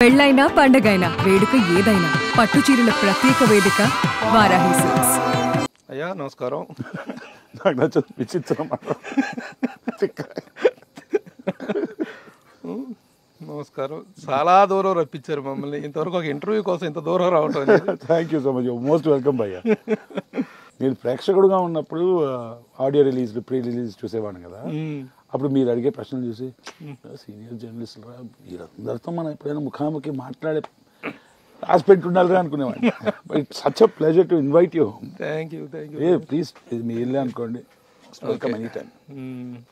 పెళ్ళైనా పండగైనా వేడుక ఏదైనా పట్టు చీరల ప్రత్యేక వేదిక వారాహి సిల్క్స్. అయ్యా నమస్కారం. నాకు నచ్చదు విచిత్రం. నమస్కారం. చాలా దూరం రప్పించారు మమ్మల్ని. ఇంతవరకు ఒక ఇంటర్వ్యూ కోసం ఇంత దూరం రావటం. Thank you so much, most welcome భయ్యా. నేను ప్రేక్షకుడుగా ఉన్నప్పుడు ఆడియో రిలీజ్ ప్రీ రిలీజ్ చూసేవాడిని కదా. అప్పుడు మీరు అడిగే ప్రశ్నలు చూసి సీనియర్ జర్నలిస్ట్ రా వీరందరితో మనం ఎప్పుడైనా ముఖాముఖి మాట్లాడే రాసి పెట్టుండాలిరా అనుకునేవాడిని. It's such a pleasure to invite you. Thank you. Please మీ ఇల్లే అనుకోండి. Welcome any time.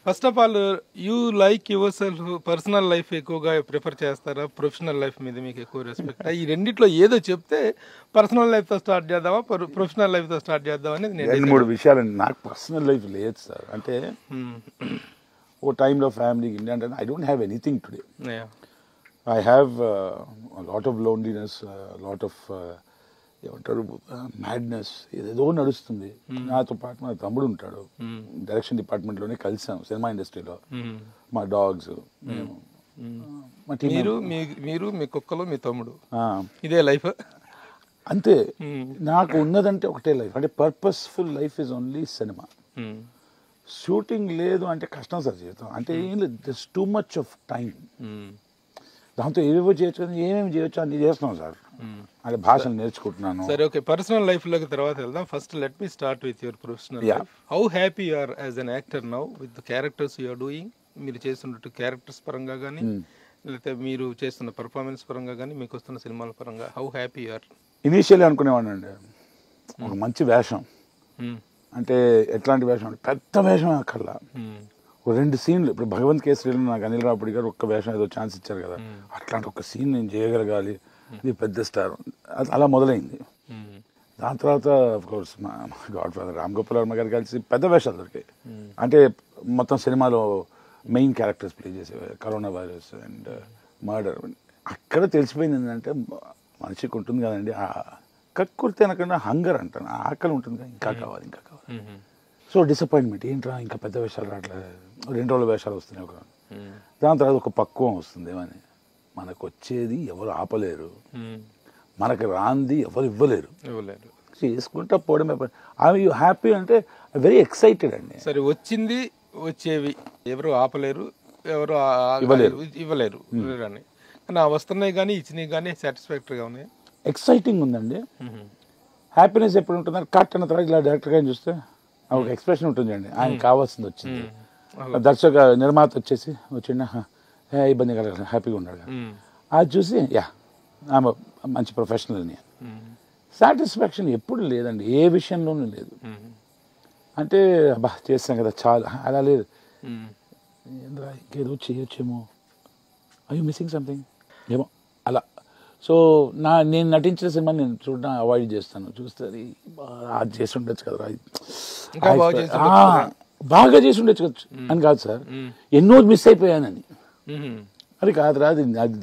First of all you like yourself personal life ఎక్కువగా ప్రిఫర్ చేస్తారా, ప్రొఫెషనల్ లైఫ్ మీద మీకు ఎక్కువ రెస్పెక్ట్? ఈ రెండిట్లో ఏదో చెప్తే పర్సనల్ లైఫ్ తో స్టార్ట్ చేద్దామా, ప్రొఫెషనల్ లైఫ్ తో స్టార్ట్ చేద్దామా అనేది రెండు మూడు విషయాలండి. నాకు పర్సనల్ లైఫ్ లేదు సార్. అంటే ఓ టైంలో ఫ్యామిలీకి India I don't have anything today. I have lot of loneliness, lot of ఏమంటారు మ్యాడ్నెస్, ఏదేదో నడుస్తుంది. నాతో పాటు మా తమ్ముడు ఉంటాడు, డైరెక్షన్ డిపార్ట్మెంట్ లోనే కలిసాం సినిమా ఇండస్ట్రీలో. మా డాగ్స్, మీరు మీ కుక్కలు మీ తమ్ముడు, ఇదే లైఫ్ అంతే. నాకు ఉన్నదంటే ఒకటే లైఫ్, అంటే purposeful life is only cinema. Shooting లేదు అంటే కష్టం సార్ జీవితం. అంటే ఏం లేదు, this too much of time. దాంతో ఏవేవో చేయొచ్చు కానీ ఏమేమి చేయొచ్చు అన్ని చేస్తున్నాం సార్. అంటే భాషలు నేర్చుకుంటున్నాను. సరే, ఓకే. పర్సనల్ లైఫ్ లోకి తర్వాత వెళ్దాం. First let me start with your professional life. How happy you are as an actor now with the characters you are doing? మీరు చేస్తున్నట్టు క్యారెక్టర్స్ పరంగా కానీ లేకపోతే మీరు చేస్తున్న పర్ఫార్మెన్స్ పరంగా కానీ మీకు వస్తున్న సినిమాల పరంగా how happy you are? Initially అనుకునేవాడిని అండి, ఒక మంచి వేషం. అంటే ఎట్లాంటి వేషం అంటే పెద్ద వేషం అక్కర్లా, ఒక రెండు సీన్లు. ఇప్పుడు భగవంత్ కేసరిలో నాకు అనిల్ రావుపూడి గారు ఒక్క వేషం ఏదో ఛాన్స్ ఇచ్చారు కదా, అట్లాంటి ఒక సీన్ నేను చేయగలగాలి, ఇది పెద్ద స్టార్. అలా మొదలైంది. దాని తర్వాత ఆఫ్ కోర్స్ మా గాడ్ ఫాదర్ రామ్ గోపాల్ వర్మ గారు కలిసి పెద్ద వేషాలు దొరికాయి. అంటే మొత్తం సినిమాలో మెయిన్ క్యారెక్టర్స్ ప్లే చేసేవారు. Corona virus and murder. అక్కడ తెలిసిపోయింది ఏంటంటే మనిషికి ఉంటుంది కదండి, కక్కుర్తి అనకుండా హంగర్ అంటాను, ఆకలి ఉంటుంది కదా, ఇంకా కావాలి ఇంకా కావాలి. సో డిసప్పాయింట్మెంట్, ఏంట్రా ఇంకా పెద్ద వేషాలు రావట్లేదు, 2 రోజుల వేషాలు వస్తున్నాయి ఒక. దాని తర్వాత ఒక పక్వం వస్తుంది ఏమని, మనకు వచ్చేది ఎవరు ఆపలేరు, మనకు రాంది ఎవరు ఇవ్వలేరు, చేసుకుంటా పోవడమే. ఐ యూ హ్యాపీ అంటే వెరీ ఎక్సైటెడ్ అండి. సరే, వచ్చింది వచ్చేవి ఎవరు ఆపలేరు, ఎవరు ఇవ్వలేరు అని వస్తున్నాయి కానీ ఇచ్చినవి కానీ సాటిస్ఫాక్టరీగా ఉన్నాయి, ఎక్సైటింగ్ ఉందండి. హ్యాపీనెస్ ఎప్పుడు ఉంటుందని కట్ అన్న తర్వాత ఇలా డైరెక్టర్ గారిని చూస్తే ఒక ఎక్స్ప్రెషన్ ఉంటుంది అండి, ఆయన కావాల్సింది వచ్చింది. దర్శక నిర్మాత వచ్చేసి వచ్చిండ ఇబ్బంది కలగ హ్యాపీగా ఉన్నాడు, అది చూసి యా ఆమె మంచి ప్రొఫెషనల్ అని. సాటిస్ఫాక్షన్ ఎప్పుడు లేదండి, ఏ విషయంలోనూ లేదు. అంటే అబ్బా చేస్తాం కదా చాలా, అలా లేదు. ఇంకేదో చేయొచ్చేమో, ఐ యూ మిస్సింగ్ సంథింగ్ ఏమో అలా. సో నేను నటించిన సినిమా నేను చూడడం అవాయిడ్ చేస్తాను. చూస్తే అది చేసి ఉండొచ్చు కదా, బాగా చేసి ఉండొచ్చు అని కాదు సార్, ఎన్నో మిస్ అయిపోయానని. అది కాదు రా,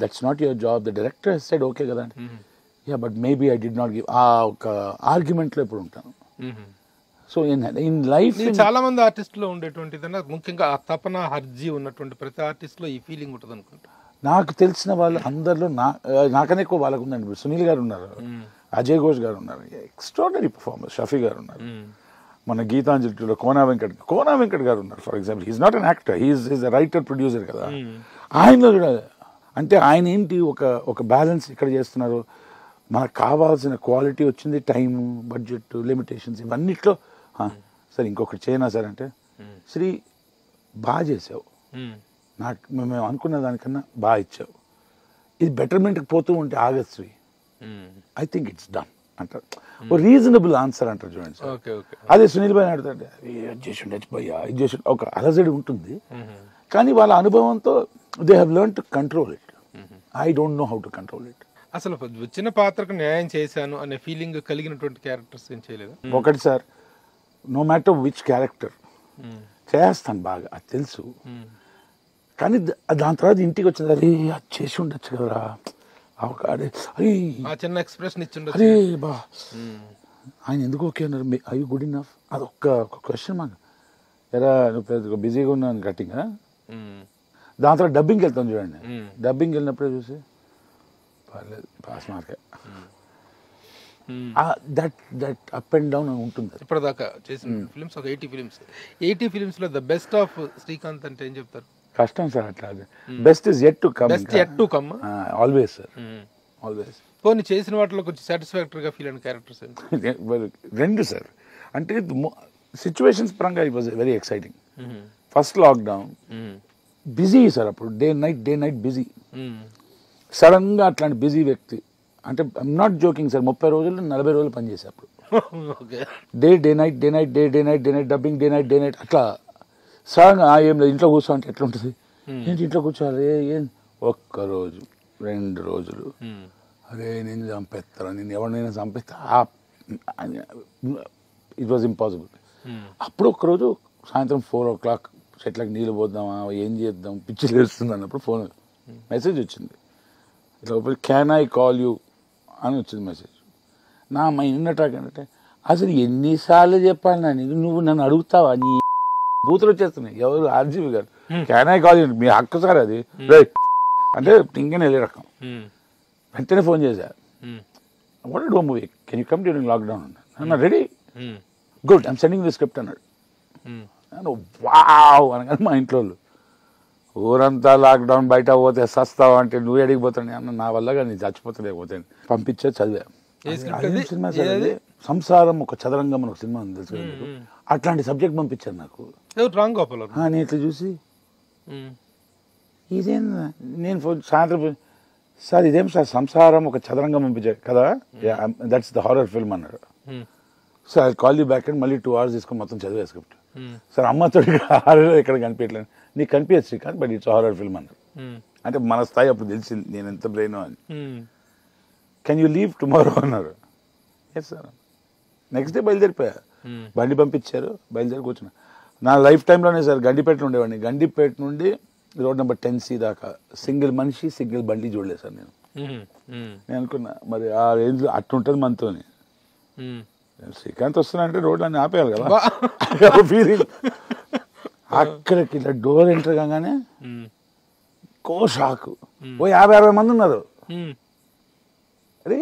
that's not your job. The director said okay కదా అంటే yeah but maybe I did not give, ఆ ఒక ఆర్గ్యుమెంట్లో ఎప్పుడు ఉంటాను. సో ఇన్ లైఫ్ చాలా మంది ఆర్టిస్టులో ఉండేటువంటిదన్నా ముఖ్యంగా ఆ తపన హర్జీ ఉన్నటువంటి ప్రతి ఆర్టిస్ట్లో ఈ ఫీలింగ్ ఉంటుంది అనుకుంటా. నాకు తెలిసిన వాళ్ళు అందరిలో నాకనే ఎక్కువ వాళ్ళకు ఉందండి. ఇప్పుడు సునీల్ గారు ఉన్నారు, అజయ్ ఘోష్ గారు ఉన్నారు, ఎక్స్ట్రాడనరీ పర్ఫార్మర్. షఫీ గారు ఉన్నారు, మన గీతాంజలిలో కోనా వెంకట్ గారు ఉన్నారు. For example he's not an actor, he's writer producer కదా. ఆయనలో కూడా అంటే ఆయన ఏంటి ఒక బ్యాలెన్స్ ఇక్కడ చేస్తున్నారు. మనకు కావాల్సిన క్వాలిటీ వచ్చింది, టైం, బడ్జెట్, లిమిటేషన్స్ ఇవన్నిట్లో. సరే ఇంకొకటి చేయనా సార్ అంటే, శ్రీ బాగా చేసావు, నాకు మేము అనుకున్న దానికన్నా బాగా ఇచ్చావు, ఇది బెటర్మెంట్కి పోతూ ఉంటే ఆగదు శ్రీ, ఐ థింక్ ఇట్స్ డన్ అంటారు. ఓ రీజనబుల్ ఆన్సర్ అంటారు చూడండి సార్. అదే సునీల్ భాయ్ అడుగుతాడు, ఇది చేసి ఉండొచ్చు భయ్యా, ఇది చేసి ఒక అలజడి ఉంటుంది. కానీ వాళ్ళ అనుభవంతో they have learn to control it. I don't know how to control it. అసలు వచ్చిన పాత్రకు న్యాయం చేశాను అనే ఫీలింగ్ కలిగినటువంటి క్యారెక్టర్స్ ఏం చేయలేదు? ఒకటి sir, no matter which character చేస్తాను బాగా, అది తెలుసు. కానీ దాని తర్వాత ఇంటికి వచ్చింది, అరే అది చేసి ఉండొచ్చు కదరా, చిన్న ఎక్స్ప్రెషన్ ఇచ్చి అరే బా ఆయన ఎందుకు ఓకే అన్నారు, ఐ యూ గుడ్ ఇనఫ్, అదొక్క క్వశ్చన్ మాకు. ఎలా నువ్వు బిజీగా ఉన్నాను కట్టింగ్. దాని తర్వాత డబ్బింగ్కి వెళ్తాను చూడండి, డబ్బింగ్ వెళ్ళినప్పుడే చూసి పర్లేదు పాస్ మార్కే. దట్ అప్ అండ్ డౌన్ ఉంటుంది. ఇప్పటిదాకా చేసిన ఫిల్మ్స్ ఒక 80 ఫిల్మ్స్. 80 ఫిల్మ్స్ లో ద బెస్ట్ ఆఫ్ శ్రీకాంత్ అంటే ఏం చెప్తారు? కష్టం సార్ అట్లా. Best is yet to come. Best yet to come. Always sir, always. పోనీ చేసిన వాటిలో కొంచెం సాటిస్ఫాక్టరీగా ఫీల్ అయిన క్యారెక్టర్స్ రెండు సార్. అంటే సిచ్యువేషన్స్ పరంగా it was very exciting. First lockdown busy sir, అప్పుడు డే నైట్ బిజీ. సడన్ గా అట్లాంటి బిజీ వ్యక్తి అంటే ఐమ్ నాట్ జోకింగ్ సార్, 30 రోజులు 40 రోజులు పనిచేసే అప్పుడు. Day night dubbing day night అట్లా. సడన్ గా ఏం లేదు ఇంట్లో కూర్చో అంటే ఎట్లా ఉంటుంది, ఏంటి ఇంట్లో కూర్చోవాలి, ఏం ఒక్కరోజు 2 రోజులు అరే నేను చంపేస్తాను, నేను ఎవరినైనా చంపేస్తా, ఇట్ వాజ్ ఇంపాసిబుల్. అప్పుడు ఒక్కరోజు సాయంత్రం 4 o'clock చెట్లకు నీళ్ళు పోద్దామా, ఏం చేద్దాం, పిచ్చి లేస్తుంది అన్నప్పుడు ఫోన్ మెసేజ్ వచ్చింది, ఇట్లా క్యాన్ ఐ కాల్ యూ అని వచ్చింది మెసేజ్. నా మైండ్ అటాక్ అంటే అసలు ఎన్నిసార్లు చెప్పాలి నా నీకు, నువ్వు నన్ను అడుగుతావా, నీ బూతులు వచ్చేస్తున్నాయి. ఎవరు ఆర్జీవి గారు క్యాన్ ఐ కాల్ యూ, మీ హక్కు సార్ అది అంటే ఇంకనే వెళ్ళే రకం. వెంటనే ఫోన్ చేశారు, what do movie, can you come during lockdown అన్నా. Ready, good, I'm sending the script అన్నాడు. వావ్ అనగానే మా ఇంట్లో ఊరంతా లాక్డౌన్, బయట పోతే సస్తావు అంటే నువ్వు అడిగిపోతాను అన్న, నా వల్ల కానీ చచ్చిపోతలేకపోతే పంపించే చదివా. సినిమా సార్ సంసారం ఒక చదరంగం అని ఒక సినిమా ఉంది తెలుసు, అట్లాంటి సబ్జెక్ట్ పంపించారు నాకు. నేను ఇట్లా చూసి ఇదేం, నేను సాయంత్రం సార్ ఇదేం సార్ సంసారం ఒక చదరంగం పంపించారు కదా, దట్స్ ద హారర్ ఫిల్మ్ అన్నాడు. Sir I call you back and మళ్ళీ 2 hours తీసుకొని మొత్తం చదివే స్క్రిప్ట్. సార్ అమ్మతో హారర్ ఎక్కడ కనిపించలేదు, నీకు కనిపించదు Srikanth, but it's horror film అన్నారు. అంటే మన స్థాయి అప్పుడు తెలిసింది నేను ఎంత బ్రెయిన్ అని. కెన్ యూ లీవ్ టుమారో అన్నారు. Yes sir. నెక్స్ట్ డే బయలుదేరిపోయా, బండి పంపించారు, బయలుదేరి కూర్చున్నా. నా లైఫ్ టైంలోనే సార్ గండిపేటలో ఉండేవాడిని, గండిపేట నుండి రోడ్ నెంబర్ 10C దాకా సింగిల్ మనిషి సింగిల్ బండి చూడలేదు సార్ నేను. నేను అనుకున్నా మరి ఆ రేంజ్ అట్టుంటుంది మనతోని. శ్రీకాంత్ వస్తున్నా అంటే రోడ్లు అన్ని ఆపేయాలి కదా ఫీలింగ్. అక్కడికి ఇట్లా డోర్ ఎంటర్ కాగానే కో షాక్, ఓ 50-60 మంది ఉన్నారు. అరే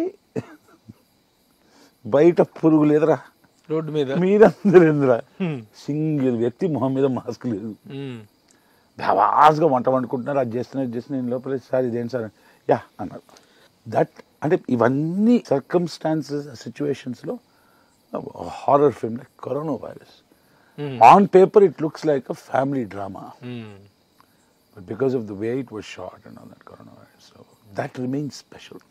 బయట పురుగు లేదురా, రోడ్డు మీద మీరందరూ ఎందురా, సింగిల్ వ్యక్తి మొహం మీద మాస్క్ లేదు. ధవాస్గా వంట వండుకుంటున్నారు, అది చేస్తున్నారు. నేను లోపల సార్ ఇదేంటి సార్ యా అన్నారు. దట్ అంటే ఇవన్నీ సర్కమ్స్టాన్సెస్ సిచ్యువేషన్స్లో horror film like corona virus. On paper it looks like a family drama, but because of the way it was shot and all that corona virus, so that remains special.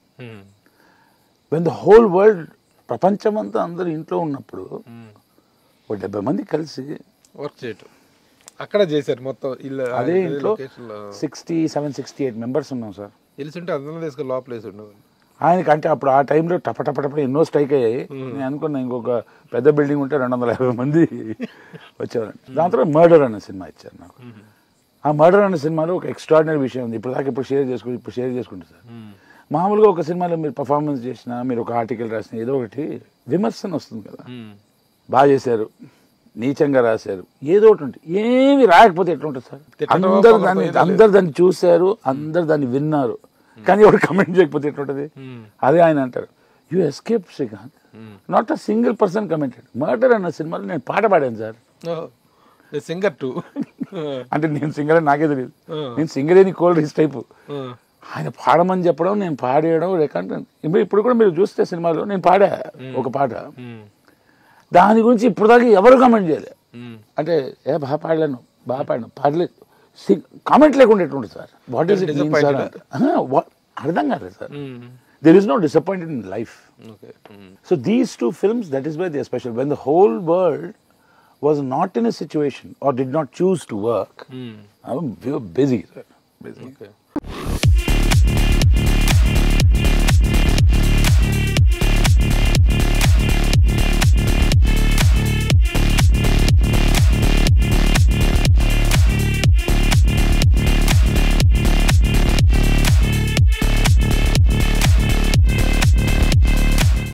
When the whole world, ప్రపంచమంతా అందరూ ఇంట్లో ఉన్నప్పుడు 70 మంది కలిసి work చేయటం అక్కడ చేశారు మొత్తం. అదే ఇంట్లో 67-68 మెంబర్స్ ఉన్నాం సార్. తెలుసుంటే అందరం తీసుకుని లోపలేసి ఉండవు ఆయనకి. అంటే అప్పుడు ఆ టైంలో టపటపటపట ఎన్నో స్ట్రైక్ అయ్యాయి. నేను అనుకున్నా ఇంకొక పెద్ద బిల్డింగ్ ఉంటే 250 మంది వచ్చేవారండి. దాని తర్వాత మర్డర్ అనే సినిమా ఇచ్చారు నాకు. ఆ మర్డర్ అనే సినిమాలో ఒక ఎక్స్ట్రాడినరీ విషయం ఉంది, ఇప్పుడు షేర్ చేసుకుంటే సార్. మామూలుగా ఒక సినిమాలో మీరు పర్ఫార్మెన్స్ చేసినా, మీరు ఒక ఆర్టికల్ రాసినా, ఏదో ఒకటి విమర్శన వస్తుంది కదా, బాగా చేశారు, నీచంగా రాశారు, ఏదో ఒకటి ఉంటుంది. ఏమి రాయకపోతే ఎట్లుంటుంది సార్? అందరు దాన్ని చూశారు, అందరు దాన్ని విన్నారు, కానీ ఎవరు కమెంట్ చేయకపోతే ఎట్లుంటది? అదే ఆయన అంటారు, you escape Srikanth, not a single person commented. Murder అన్న సినిమాలో నేను పాట పాడాను సార్. సింగర్ టు అంటే నేను సింగర్ అని నాకే తెలియదు, నేను సింగర్ అని కోల్డ్ హిస్ టైపు. ఆయన పాడమని చెప్పడం, నేను పాడేయడం రికార్డ్. ఇప్పుడు కూడా మీరు చూస్తే సినిమాలో నేను పాడా ఒక పాట, దాని గురించి ఇప్పుడు దాకా ఎవరు కామెంట్ చేయలేదు. అంటే బాగా పాడలేను పాడలేదు, కామెంట్ లేకుండా ఎట్లుంటుంది sir? What is it mean sir? అర్థం కాలేదు sir. there is no disappointment in life. So these 2 films, that is why they are special. When the whole world was not in a situation or did not choose to work, we were busy, sir. Busy.